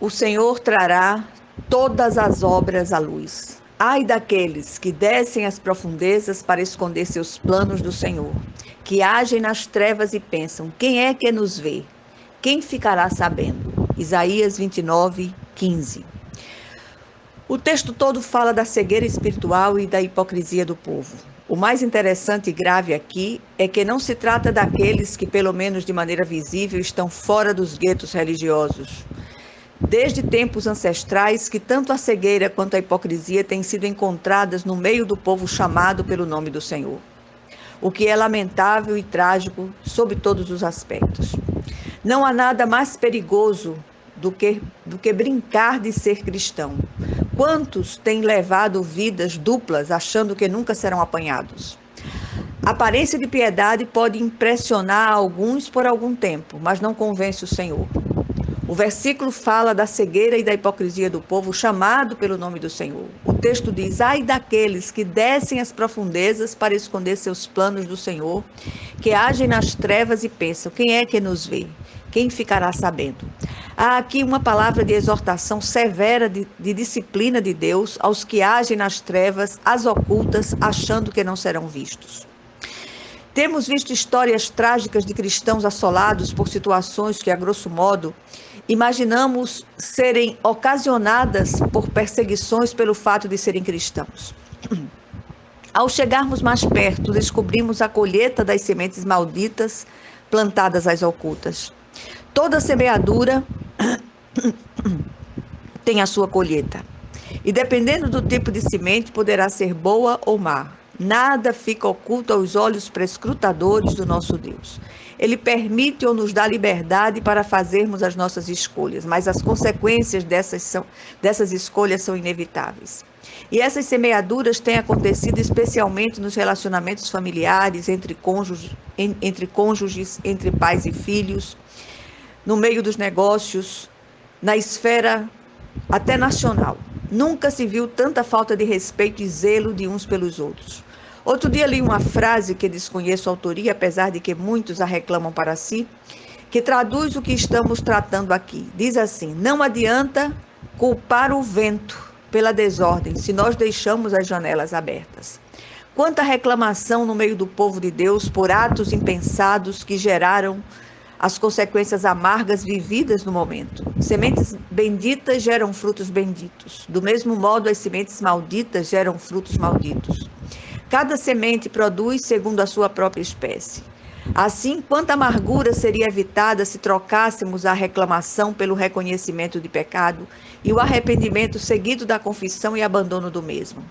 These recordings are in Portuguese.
O Senhor trará todas as obras à luz. Ai daqueles que descem às profundezas para esconder seus planos do Senhor, que agem nas trevas e pensam: quem é que nos vê? Quem ficará sabendo? Isaías 29, 15. O texto todo fala da cegueira espiritual e da hipocrisia do povo. O mais interessante e grave aqui é que não se trata daqueles que, pelo menos de maneira visível, estão fora dos guetos religiosos. Desde tempos ancestrais que tanto a cegueira quanto a hipocrisia têm sido encontradas no meio do povo chamado pelo nome do Senhor. O que é lamentável e trágico sob todos os aspectos. Não há nada mais perigoso do que brincar de ser cristão. Quantos têm levado vidas duplas achando que nunca serão apanhados? A aparência de piedade pode impressionar alguns por algum tempo, mas não convence o Senhor. O versículo fala da cegueira e da hipocrisia do povo chamado pelo nome do Senhor. O texto diz: ai daqueles que descem às profundezas para esconder seus planos do Senhor, que agem nas trevas e pensam: quem é que nos vê? Quem ficará sabendo? Há aqui uma palavra de exortação severa de disciplina de Deus aos que agem nas trevas, às ocultas, achando que não serão vistos. Temos visto histórias trágicas de cristãos assolados por situações que, a grosso modo, imaginamos serem ocasionadas por perseguições pelo fato de serem cristãos. Ao chegarmos mais perto, descobrimos a colheita das sementes malditas plantadas às ocultas. Toda semeadura tem a sua colheita. E dependendo do tipo de semente, poderá ser boa ou má. Nada fica oculto aos olhos prescrutadores do nosso Deus. Ele permite ou nos dá liberdade para fazermos as nossas escolhas, mas as consequências dessas escolhas são inevitáveis. E essas semeaduras têm acontecido especialmente nos relacionamentos familiares, entre cônjuges, entre pais e filhos, no meio dos negócios, na esfera até nacional. Nunca se viu tanta falta de respeito e zelo de uns pelos outros. Outro dia li uma frase que desconheço a autoria, apesar de que muitos a reclamam para si, que traduz o que estamos tratando aqui. Diz assim: não adianta culpar o vento pela desordem se nós deixamos as janelas abertas. Quanta reclamação no meio do povo de Deus por atos impensados que geraram as consequências amargas vividas no momento. Sementes benditas geram frutos benditos. Do mesmo modo, as sementes malditas geram frutos malditos. Cada semente produz segundo a sua própria espécie. Assim, quanta amargura seria evitada se trocássemos a reclamação pelo reconhecimento de pecado e o arrependimento seguido da confissão e abandono do mesmo.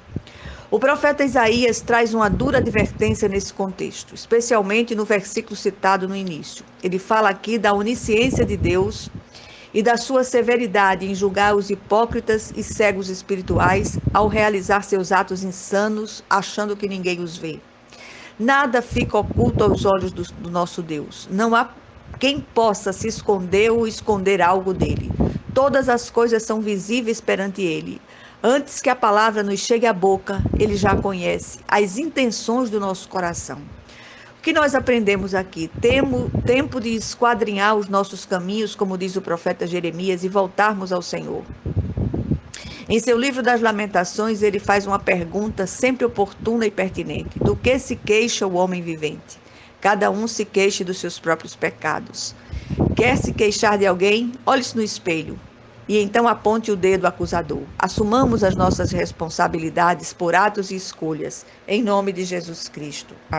O profeta Isaías traz uma dura advertência nesse contexto, especialmente no versículo citado no início. Ele fala aqui da onisciência de Deus e da sua severidade em julgar os hipócritas e cegos espirituais ao realizar seus atos insanos, achando que ninguém os vê. Nada fica oculto aos olhos do nosso Deus. Não há quem possa se esconder ou esconder algo dele. Todas as coisas são visíveis perante ele. Antes que a palavra nos chegue à boca, ele já conhece as intenções do nosso coração. O que nós aprendemos aqui? Tempo de esquadrinhar os nossos caminhos, como diz o profeta Jeremias, e voltarmos ao Senhor. Em seu livro das Lamentações, ele faz uma pergunta sempre oportuna e pertinente: do que se queixa o homem vivente? Cada um se queixe dos seus próprios pecados. Quer se queixar de alguém? Olhe-se no espelho e então aponte o dedo acusador. Assumamos as nossas responsabilidades por atos e escolhas, em nome de Jesus Cristo. Amém.